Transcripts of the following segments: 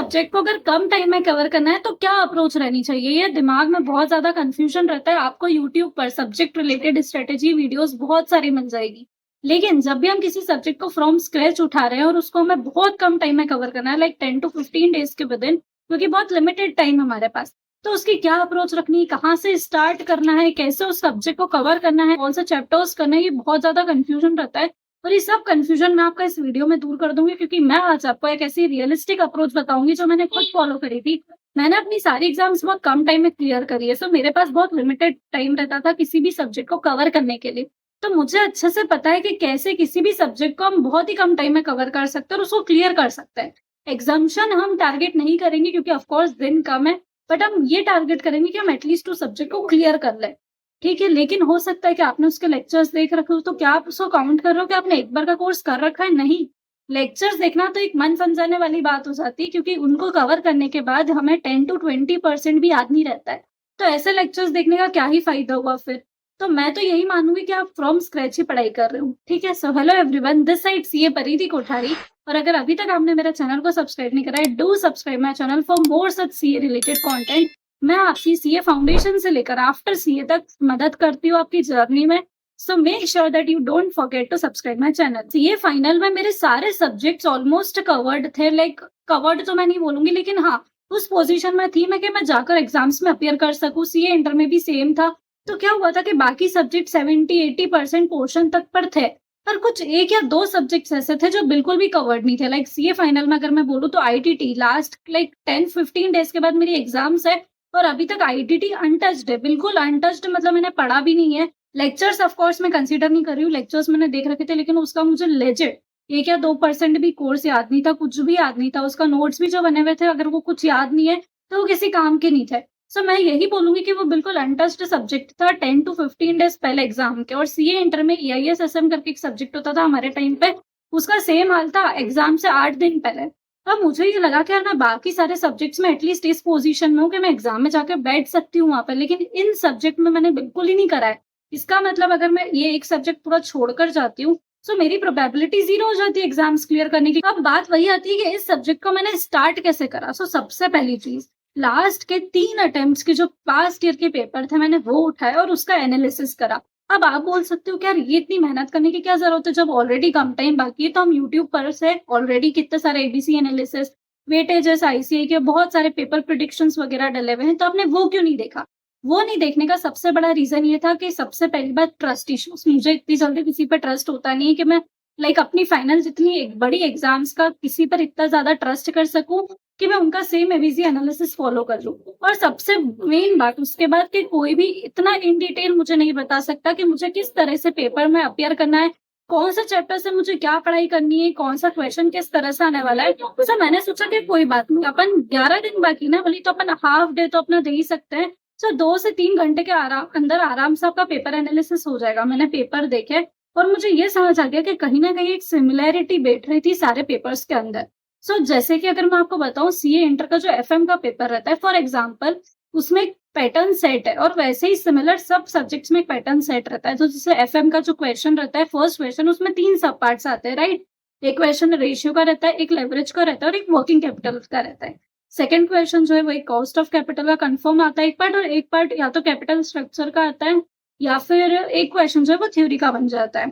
Subject को अगर कम time में कवर करना है तो क्या अप्रोच रहनी चाहिए? ये दिमाग में बहुत ज़्यादा कन्फ्यूजन रहता है। आपको यूट्यूब पर सब्जेक्ट रिलेटेड स्ट्रैटेजी वीडियोस बहुत सारी मिल जाएगी। लेकिन जब भी हम किसी सब्जेक्ट को फ्रॉम स्क्रैच उठा रहे हैं और उसको हमें बहुत कम टाइम में कवर करना है, लाइक 10 टू 15 डेज के विदिन, क्योंकि बहुत लिमिटेड टाइम हमारे पास, तो उसकी क्या अप्रोच रखनी है, कहाँ से स्टार्ट करना है, कैसे उस सब्जेक्ट को कवर करना है, कौन से चैप्टर्स करना है, ये बहुत ज़्यादा कन्फ्यूजन रहता है। और ये सब कन्फ्यूजन मैं आपका इस वीडियो में दूर कर दूंगी, क्योंकि मैं आज आपको एक ऐसी रियलिस्टिक अप्रोच बताऊंगी जो मैंने खुद फॉलो करी थी। मैंने अपनी सारी एग्जाम्स बहुत कम टाइम में क्लियर करी है, सो मेरे पास बहुत लिमिटेड टाइम रहता था किसी भी सब्जेक्ट को कवर करने के लिए। तो मुझे अच्छे से पता है कि कैसे किसी भी सब्जेक्ट को हम बहुत ही कम टाइम में कवर कर सकते हैं और उसको क्लियर कर सकते हैं। एग्जाम्शन हम टारगेट नहीं करेंगे क्योंकि ऑफकोर्स दिन कम है, बट हम ये टारगेट करेंगे कि हम एटलीस्ट उस सब्जेक्ट को क्लियर कर लें। ठीक है, लेकिन हो सकता है कि आपने उसके लेक्चर्स देख रखे हो, तो क्या आप उसको काउंट कर रहे हो कि आपने एक बार का कोर्स कर रखा है? नहीं। लेक्चर्स देखना तो एक मन समझाने वाली बात हो जाती है, क्योंकि उनको कवर करने के बाद हमें 10 टू 20% भी याद नहीं रहता है। तो ऐसे लेक्चर्स देखने का क्या ही फायदा हुआ फिर? तो मैं तो यही मानूंगी कि आप फ्रॉम स्क्रैच ही पढ़ाई कर रहे हो। ठीक है, so hello everyone, this side CA परिधि कोठारी। और अगर अभी तक आपने मेरे चैनल को सब्सक्राइब नहीं करा है, do subscribe my channel for more such CA related content. मैं आपकी सीए फाउंडेशन से लेकर आफ्टर सीए तक मदद करती हूँ आपकी जर्नी में। So make sure that you don't forget to subscribe my channel. CA final में मेरे सारे सब्जेक्ट्स ऑलमोस्ट कवर्ड थे, लाइक कवर्ड तो मैं नहीं बोलूंगी, लेकिन हाँ, उस पोजीशन में थी मैं कि मैं जाकर एग्जाम्स में अपियर कर सकूं। सीए इंटर में भी सेम था। तो क्या हुआ था कि बाकी सब्जेक्ट 70-80% पोर्शन तक पर थे, पर कुछ एक या दो सब्जेक्ट्स ऐसे थे जो बिल्कुल भी कवर्ड नहीं थे। लाइक सीए फाइनल में अगर मैं बोलूँ तो आईटीटी लास्ट लाइक 10-15 डेज के बाद मेरी एग्जाम्स है, और अभी तक आईटीटी अनटच्ड है, बिल्कुल अनटच्ड, मतलब मैंने पढ़ा भी नहीं है। लेक्चर्स ऑफ कोर्स मैं कंसीडर नहीं कर रही हूँ, लेक्चर्स मैंने देख रखे थे, लेकिन उसका मुझे लेजिट 1 या 2% भी कोर्स याद नहीं था, कुछ भी याद नहीं था। उसका नोट्स भी जो बने हुए थे, अगर वो कुछ याद नहीं है तो वो किसी काम के नहीं थे। सो मैं यही बोलूंगी कि वो बिल्कुल अनटच्ड सब्जेक्ट था 10 टू 15 डेज पहले एग्जाम के। और सीए इंटर में ईआईएस करके एक सब्जेक्ट होता था हमारे टाइम पे, उसका सेम हाल था एग्जाम से 8 दिन पहले। अब मुझे ये लगा कि यार मैं बाकी सारे सब्जेक्ट्स में एटलीस्ट इस पोजीशन में हूँ कि मैं एग्जाम में जाकर बैठ सकती हूँ वहां पर, लेकिन इन सब्जेक्ट में मैंने बिल्कुल ही नहीं करा है। इसका मतलब अगर मैं ये एक सब्जेक्ट पूरा छोड़कर जाती हूँ, सो मेरी प्रोबेबिलिटी 0 हो जाती है एग्जाम्स क्लियर करने की। अब बात वही आती है कि इस सब्जेक्ट को मैंने स्टार्ट कैसे करा। सो सबसे पहली चीज, लास्ट के 3 अटेम्प्ट्स के जो पास्ट ईयर के पेपर थे, मैंने वो उठाए और उसका एनालिसिस करा। अब आप बोल सकते हो कि यार ये इतनी मेहनत करने की क्या जरूरत है जब ऑलरेडी कम टाइम बाकी है। तो हम यूट्यूब पर से ऑलरेडी कितने सारे एबीसी एनालिसिस, वेटेजेस, आईसीए के बहुत सारे पेपर प्रिडिक्शंस वगैरह डले हुए हैं, तो आपने वो क्यों नहीं देखा? वो नहीं देखने का सबसे बड़ा रीजन ये था कि सबसे पहली बात ट्रस्ट इश्यूज। मुझे इतनी जल्दी किसी पर ट्रस्ट होता नहीं है कि मैं लाइक अपनी फाइनल जितनी एक बड़ी एग्जाम्स का किसी पर इतना ज्यादा ट्रस्ट कर सकूं कि मैं उनका सेम एबीसी एनालिसिस फॉलो कर लूं। और सबसे मेन बात उसके बाद कि कोई भी इतना इन डिटेल मुझे नहीं बता सकता कि मुझे किस तरह से पेपर में अपियर करना है, कौन से चैप्टर से मुझे क्या पढ़ाई करनी है, कौन सा क्वेश्चन किस तरह से आने वाला है। तो मैंने सोचा कि कोई बात नहीं, अपन 11 दिन बाकी ना, बोली तो अपन हाफ डे तो अपना दे ही सकते हैं। सो 2 से 3 घंटे के अंदर आराम से आपका पेपर एनालिसिस हो जाएगा। मैंने पेपर देखे और मुझे ये समझ आ गया कि कहीं ना कहीं एक सिमिलैरिटी बैठ रही थी सारे पेपर्स के अंदर। जैसे कि अगर मैं आपको बताऊं, सीए इंटर का जो एफएम का पेपर रहता है फॉर एग्जांपल, उसमें एक पैटर्न सेट है, और वैसे ही सिमिलर सब सब्जेक्ट्स में एक पैटर्न सेट रहता है। तो जैसे एफएम का जो क्वेश्चन रहता है, फर्स्ट क्वेश्चन, उसमें 3 सब पार्ट्स आते हैं, राइट? एक क्वेश्चन रेशियो का रहता है, एक लेवरेज का रहता है, और एक वर्किंग कैपिटल का रहता है। सेकंड क्वेश्चन जो है वो एक कॉस्ट ऑफ कैपिटल का कंफर्म आता है एक पार्ट, और एक पार्ट या तो कैपिटल स्ट्रक्चर का आता है, या फिर एक क्वेश्चन जो है वो थ्योरी का बन जाता है।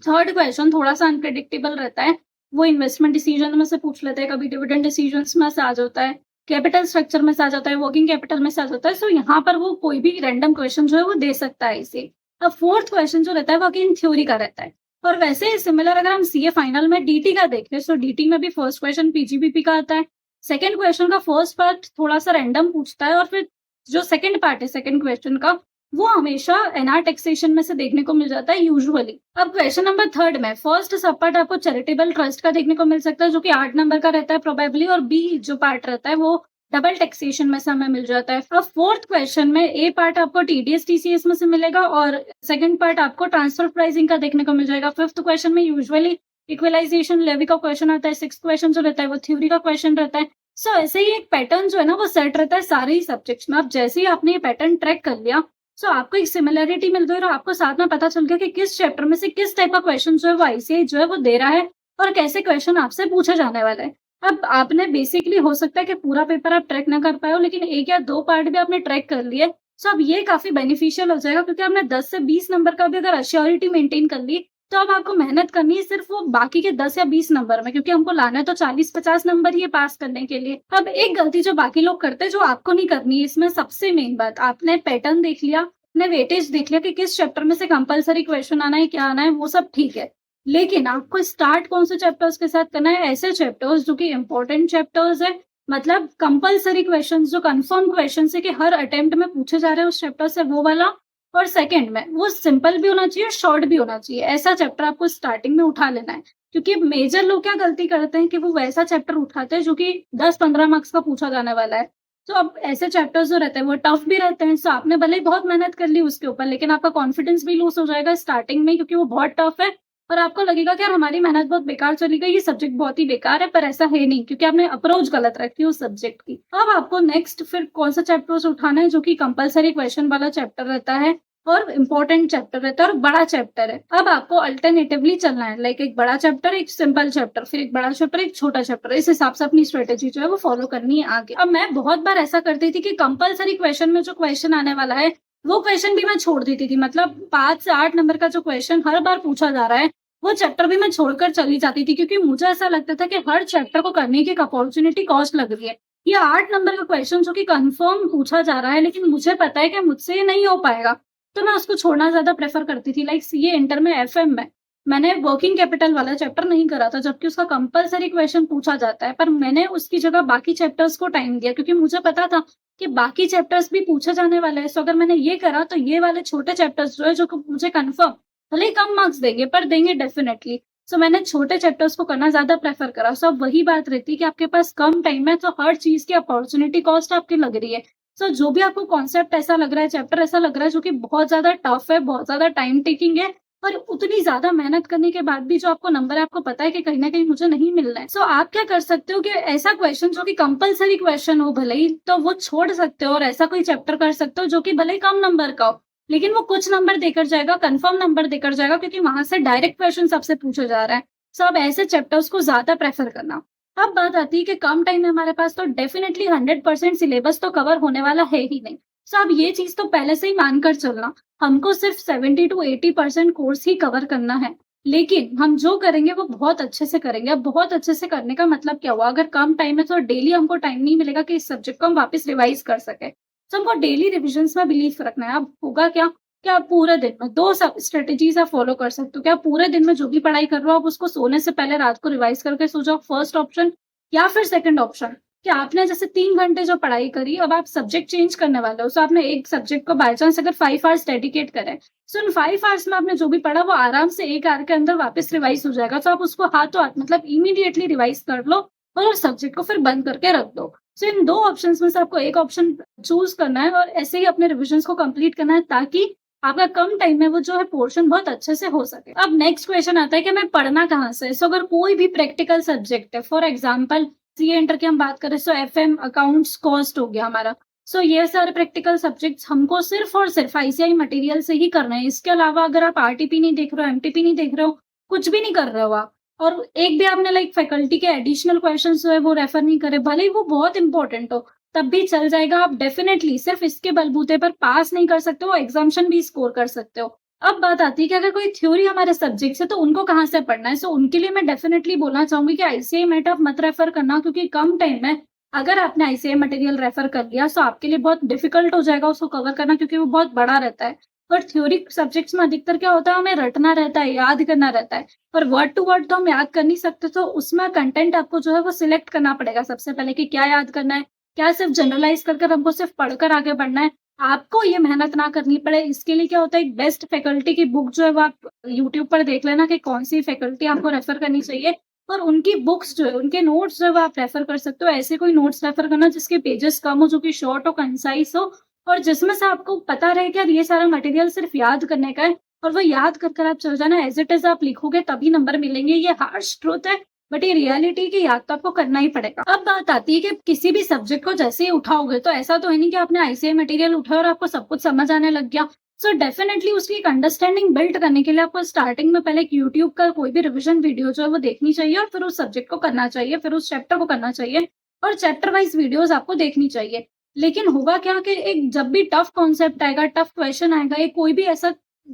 थर्ड क्वेश्चन थोड़ा सा अनप्रेडिक्टेबल रहता है, वो इन्वेस्टमेंट डिसीजन में से पूछ लेते हैं, कभी डिविडेंड डिसीजंस में से आ जाता है, कैपिटल स्ट्रक्चर में से आ जाता है, वर्किंग कैपिटल में से आ जाता है। सो यहाँ पर वो कोई भी रैंडम क्वेश्चन जो है वो दे सकता है इसे। अब फोर्थ क्वेश्चन जो रहता है वो अगेन थ्योरी का रहता है। और वैसे सिमिलर अगर हम सीए फाइनल में डीटी का देखते हैं, सो डीटी में भी फर्स्ट क्वेश्चन पीजीबीपी का आता है। सेकंड क्वेश्चन का फर्स्ट पार्ट थोड़ा सा रैंडम पूछता है, और फिर जो सेकंड पार्ट है सेकंड क्वेश्चन का, वो हमेशा एनआर टैक्सेशन में से देखने को मिल जाता है यूजुअली। अब क्वेश्चन नंबर थर्ड में फर्स्ट सब पार्ट आपको चैरिटेबल ट्रस्ट का देखने को मिल सकता है, जो कि 8 नंबर का रहता है प्रोबेबली, और बी जो पार्ट रहता है वो डबल टैक्सेशन में से हमें मिल जाता है। अब फोर्थ क्वेश्चन में ए पार्ट आपको टीडीएस टीसीएस में से मिलेगा, और सेकंड पार्ट आपको ट्रांसफर प्राइसिंग का देखने को मिल जाएगा। फिफ्थ क्वेश्चन में यूजुअली इक्वलाइजेशन लेवी का क्वेश्चन आता है। सिक्स्थ क्वेश्चन जो रहता है वो थ्योरी का क्वेश्चन रहता है। ऐसे ही एक पैटर्न जो है ना वो सेट रहता है सारे ही सब्जेक्ट्स में। अब जैसे ही आपने ये पैटर्न ट्रैक कर लिया, आपको एक सिमिलैरिटी मिल गई, और आपको साथ में पता चल गया कि किस चैप्टर में से किस टाइप का क्वेश्चन जो है वो आईसीआई जो है वो दे रहा है, और कैसे क्वेश्चन आपसे पूछा जाने वाला है। अब आपने बेसिकली हो सकता है कि पूरा पेपर आप ट्रैक ना कर पाए हो, लेकिन 1 या 2 पार्ट भी आपने ट्रैक कर लिए, सो अब ये काफ़ी बेनिफिशियल हो जाएगा क्योंकि आपने 10 से 20 नंबर का भी अगर एश्योरिटी मेंटेन कर ली, तो अब आपको मेहनत करनी है सिर्फ़ वो बाकी के 10 या 20 नंबर में, क्योंकि हमको लाना है तो 40-50 नंबर ही है पास करने के लिए। अब एक गलती जो बाकी लोग करते हैं, जो आपको नहीं करनी है, इसमें सबसे मेन बात, आपने पैटर्न देख लिया, आपने वेटेज देख लिया कि किस चैप्टर में से कंपल्सरी क्वेश्चन आना है, क्या आना है, वो सब ठीक है। लेकिन आपको स्टार्ट कौन से चैप्टर्स के साथ करना है? ऐसे चैप्टर्स जो कि इम्पोर्टेंट चैप्टर्स हैं, मतलब कंपल्सरी क्वेश्चंस जो कन्फर्म क्वेश्चंस है कि हर अटेम्प्ट में पूछे जा रहे हैं उस चैप्टर से, वो वाला। और सेकंड में वो सिंपल भी होना चाहिए, शॉर्ट भी होना चाहिए। ऐसा चैप्टर आपको स्टार्टिंग में उठा लेना है। क्योंकि मेजर लोग क्या गलती करते हैं कि वो वैसा चैप्टर उठाते हैं जो कि 10-15 मार्क्स का पूछा जाने वाला है। तो अब ऐसे चैप्टर्स जो रहते हैं वो टफ भी रहते हैं। सो आपने भले ही बहुत मेहनत कर ली उसके ऊपर, लेकिन आपका कॉन्फिडेंस भी लूज़ हो जाएगा स्टार्टिंग में, क्योंकि वो बहुत टफ है। और आपको लगेगा कि यार हमारी मेहनत बहुत बेकार चली गई, ये सब्जेक्ट बहुत ही बेकार है, पर ऐसा है नहीं, क्योंकि आपने अप्रोच गलत रखी है उस सब्जेक्ट की। अब आपको नेक्स्ट फिर कौन-सा चैप्टर्स उठाना है, जो कि कंपल्सरी क्वेश्चन वाला चैप्टर रहता है और इम्पोर्टेंट चैप्टर रहता है और बड़ा चैप्टर है। अब आपको अल्टरनेटिवली चलना है, लाइक एक बड़ा चैप्टर, एक सिंपल चैप्टर, फिर एक बड़ा चैप्टर, एक छोटा चैप्टर। इस हिसाब से अपनी स्ट्रेटेजी जो है वो फॉलो करनी है आगे। अब मैं बहुत बार ऐसा करती थी कि कंपल्सरी क्वेश्चन में जो क्वेश्चन आने वाला है, वो क्वेश्चन भी मैं छोड़ देती थी। मतलब 5 से 8 नंबर का जो क्वेश्चन हर बार पूछा जा रहा है, वो चैप्टर भी मैं छोड़कर चली जाती थी, क्योंकि मुझे ऐसा लगता था कि हर चैप्टर को करने की एक अपॉर्च्युनिटी कॉस्ट लग रही है। ये 8 नंबर का क्वेश्चन जो कि कंफर्म पूछा जा रहा है, लेकिन मुझे पता है कि मुझसे ये नहीं हो पाएगा, तो मैं उसको छोड़ना ज़्यादा प्रेफ़र करती थी। लाइक सीए इंटर में एफएम में मैंने वर्किंग कैपिटल वाला चैप्टर नहीं करा था, जबकि उसका कंपल्सरी क्वेश्चन पूछा जाता है, पर मैंने उसकी जगह बाकी चैप्टर्स को टाइम दिया, क्योंकि मुझे पता था कि बाकी चैप्टर्स भी पूछे जाने वाले हैं। सो अगर मैंने ये करा, तो ये वाले छोटे चैप्टर्स जो है, जो कि मुझे कंफर्म भले ही कम मार्क्स देंगे, पर देंगे डेफिनिटली। सो मैंने छोटे चैप्टर्स को करना ज़्यादा प्रेफ़र करा। सो अब वही बात रहती है कि आपके पास कम टाइम है, तो हर चीज़ की अपॉर्च्युनिटी कॉस्ट आपकी लग रही है। सो जो भी आपको कॉन्सेप्ट ऐसा लग रहा है, चैप्टर ऐसा लग रहा है जो कि बहुत ज़्यादा टफ है, बहुत ज़्यादा टाइम टेकिंग है, और उतनी ज़्यादा मेहनत करने के बाद भी जो आपको नंबर है, आपको पता है कि कहीं न कहीं मुझे नहीं मिलना है। सो आप क्या कर सकते हो कि ऐसा क्वेश्चन जो कि कंपल्सरी क्वेश्चन हो भले ही, तो वो छोड़ सकते हो और ऐसा कोई चैप्टर कर सकते हो जो कि भले ही कम नंबर का हो, लेकिन वो कुछ नंबर देकर जाएगा, कन्फर्म नंबर देकर जाएगा, क्योंकि वहाँ से डायरेक्ट क्वेश्चन आपसे पूछा जा रहा है। सो अब ऐसे चैप्टर्स को ज़्यादा प्रेफ़र करना। अब बात आती है कि कम टाइम है हमारे पास, तो डेफ़िनिटली 100% सिलेबस तो कवर होने वाला है ही नहीं। सो अब ये चीज़ तो पहले से ही मानकर चलना, हमको सिर्फ़ 70 टू 80% कोर्स ही कवर करना है। लेकिन हम जो करेंगे वो बहुत अच्छे से करेंगे। अब बहुत अच्छे से करने का मतलब क्या हुआ? अगर कम टाइम है तो डेली हमको टाइम नहीं मिलेगा कि इस सब्जेक्ट को हम वापस रिवाइज़ कर सकें। तो हमको डेली रिविजन्स में बिलीव रखना है। अब होगा क्या कि आप पूरे दिन में 2 सब स्ट्रैटेजीज़ आप फ़ॉलो कर सकते हो कि आप पूरे दिन में जो भी पढ़ाई कर रहे हो, आप उसको सोने से पहले रात को रिवाइज़ करके सो जाओ, फर्स्ट ऑप्शन। या फिर सेकंड ऑप्शन, कि आपने जैसे 3 घंटे जो पढ़ाई करी, अब आप सब्जेक्ट चेंज करने वाले हो। सो आपने एक सब्जेक्ट को बाय चांस अगर 5 आवर्स डेडिकेट करें, सो इन 5 आवर्स में आपने जो भी पढ़ा वो आराम से 1 आवर के अंदर वापस रिवाइज़ हो जाएगा। तो आप उसको हाथों-हाथ मतलब इमीडिएटली रिवाइज़ कर लो और उस सब्जेक्ट को फिर बंद करके रख दो। सो इन 2 ऑप्शंस में से आपको एक ऑप्शन चूज़ करना है और ऐसे ही अपने रिविजन्स को कंप्लीट करना है, ताकि आपका कम टाइम में वो जो है पोर्शन बहुत अच्छे से हो सके। अब नेक्स्ट क्वेश्चन आता है कि मैं पढ़ना कहाँ से? सो अगर कोई भी प्रैक्टिकल सब्जेक्ट है, फॉर एग्जांपल सीए इंटर की हम बात करें, सो एफएम, अकाउंट्स, कॉस्ट हो गया हमारा। सो ये सारे प्रैक्टिकल सब्जेक्ट्स हमको सिर्फ़ और सिर्फ़ आईसीआई मटेरियल से ही करना है। इसके अलावा अगर आप आरटीपी नहीं देख रहे हो, एमटीपी नहीं देख रहे हो, कुछ भी नहीं कर रहे हो आप, और एक भी आपने लाइक फैकल्टी के एडिशनल क्वेश्चन्स जो है वो रेफर नहीं करे, भले ही वो बहुत इंपॉर्टेंट हो, तब भी चल जाएगा। आप डेफिनिटली सिर्फ़ इसके बलबूते पर पास नहीं कर सकते हो, एग्ज़ाम्शन भी स्कोर कर सकते हो। अब बात आती है कि अगर कोई थ्योरी हमारे सब्जेक्ट्स है, तो उनको कहाँ से पढ़ना है? सो उनके लिए मैं डेफिनिटली बोलना चाहूँगी कि आईसीआई मेट आप मत रेफर करना, क्योंकि कम टाइम में अगर आपने आईसीआई मटेरियल रेफर कर लिया, सो आपके लिए बहुत डिफिकल्ट हो जाएगा उसको कवर करना, क्योंकि वो बहुत बड़ा रहता है। और थ्योरी सब्जेक्ट्स में अधिकतर क्या होता है, हमें रटना रहता है, याद करना रहता है, और वर्ड टू वर्ड तो हम याद कर नहीं सकते। तो उसमें कंटेंट आपको जो है वो सिलेक्ट करना पड़ेगा सबसे पहले कि क्या याद करना है, क्या सिर्फ जनरलाइज कर हमको सिर्फ पढ़कर आगे बढ़ना है। आपको ये मेहनत ना करनी पड़े, इसके लिए क्या होता है, एक बेस्ट फैकल्टी की बुक जो है वो आप यूट्यूब पर देख लेना कि कौन-सी फैकल्टी आपको रेफर करनी चाहिए, और उनकी बुक्स जो है, उनके नोट्स जो है वो आप रेफर कर सकते हो। ऐसे कोई नोट्स रेफर करना जिसके पेजेस कम हो, जो कि शॉर्ट हो, कंसाइज़ हो, और जिसमें से आपको पता रहे कि यार ये सारा मटेरियल सिर्फ याद करने का है, और वो याद कर आप चल जाना, एज़ इट इज़ आप लिखोगे तभी नंबर मिलेंगे। ये हार्श ट्रुथ है, बट ये रियलिटी की याद तो आपको करना ही पड़ेगा। अब बात आती है कि किसी भी सब्जेक्ट को जैसे ही उठाओगे, तो ऐसा तो है नहीं कि आपने आईसीआई मटेरियल उठाया और आपको सब कुछ समझ आने लग गया। सो डेफिनेटली उसकी एक अंडरस्टैंडिंग बिल्ड करने के लिए आपको स्टार्टिंग में पहले एक यूट्यूब का कोई भी रिवीजन वीडियो जो है वो देखनी चाहिए और फिर उस सब्जेक्ट को करना चाहिए, फिर उस चैप्टर को करना चाहिए और चैप्टर वाइज वीडियोस आपको देखनी चाहिए। लेकिन होगा क्या कि एक जब भी टफ कॉन्सेप्ट आएगा, टफ क्वेश्चन आएगा, या कोई भी ऐसा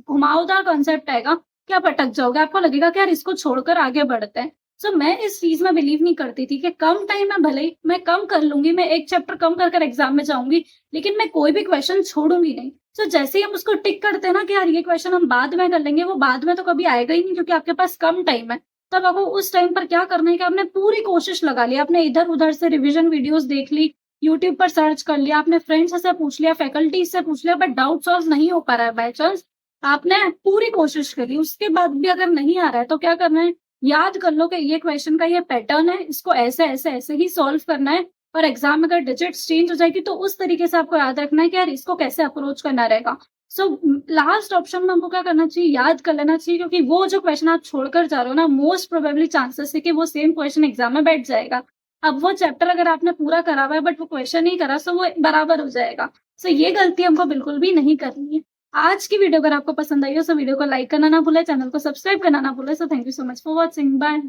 घुमावदार कॉन्सेप्ट आएगा कि आप अटक जाओगे, आपको लगेगा कि यार इसको छोड़कर आगे बढ़ते हैं। सो मैं इस चीज में बिलीव नहीं करती थी कि कम टाइम में भले ही मैं कम कर लूंगी, मैं एक चैप्टर कम कर कर एग्जाम में जाऊंगी, लेकिन मैं कोई भी क्वेश्चन छोड़ूंगी नहीं। सो जैसे ही हम उसको टिक करते हैं ना कि यार ये क्वेश्चन हम बाद में कर लेंगे, वो बाद में तो कभी आएगा ही नहीं क्योंकि आपके पास कम टाइम है। तब आपको उस टाइम पर क्या करना है कि आपने पूरी कोशिश लगा ली, आपने इधर उधर से रिविजन वीडियोस देख ली, यूट्यूब पर सर्च कर लिया, आपने फ्रेंड्स से पूछ लिया, फैकल्टी से पूछ लिया, बट डाउट सॉल्व नहीं हो पा रहा है बाय चांस, आपने पूरी कोशिश करी, उसके बाद भी अगर नहीं आ रहा है तो क्या करना है, याद कर लो कि ये क्वेश्चन का ये पैटर्न है, इसको ऐसे ऐसे ऐसे ही सॉल्व करना है। और एग्जाम में अगर डिजिट्स चेंज हो जाएगी तो उस तरीके से आपको याद रखना है कि यार इसको कैसे अप्रोच करना रहेगा। सो लास्ट ऑप्शन में हमको क्या करना चाहिए, याद कर लेना चाहिए, क्योंकि वो जो क्वेश्चन आप छोड़कर जा रहे हो ना, मोस्ट प्रोबेबली चांसेस है कि वो सेम क्वेश्चन एग्जाम में बैठ जाएगा। अब वो चैप्टर अगर आपने पूरा करा हुआ है बट वो क्वेश्चन नहीं करा, सो वो बराबर हो जाएगा। सो ये गलती हमको बिल्कुल भी नहीं करनी है। आज की वीडियो अगर आपको पसंद आई हो, सो वीडियो को लाइक करना ना भूले, चैनल को सब्सक्राइब करना ना भूले। So thank you so much for watching, bye.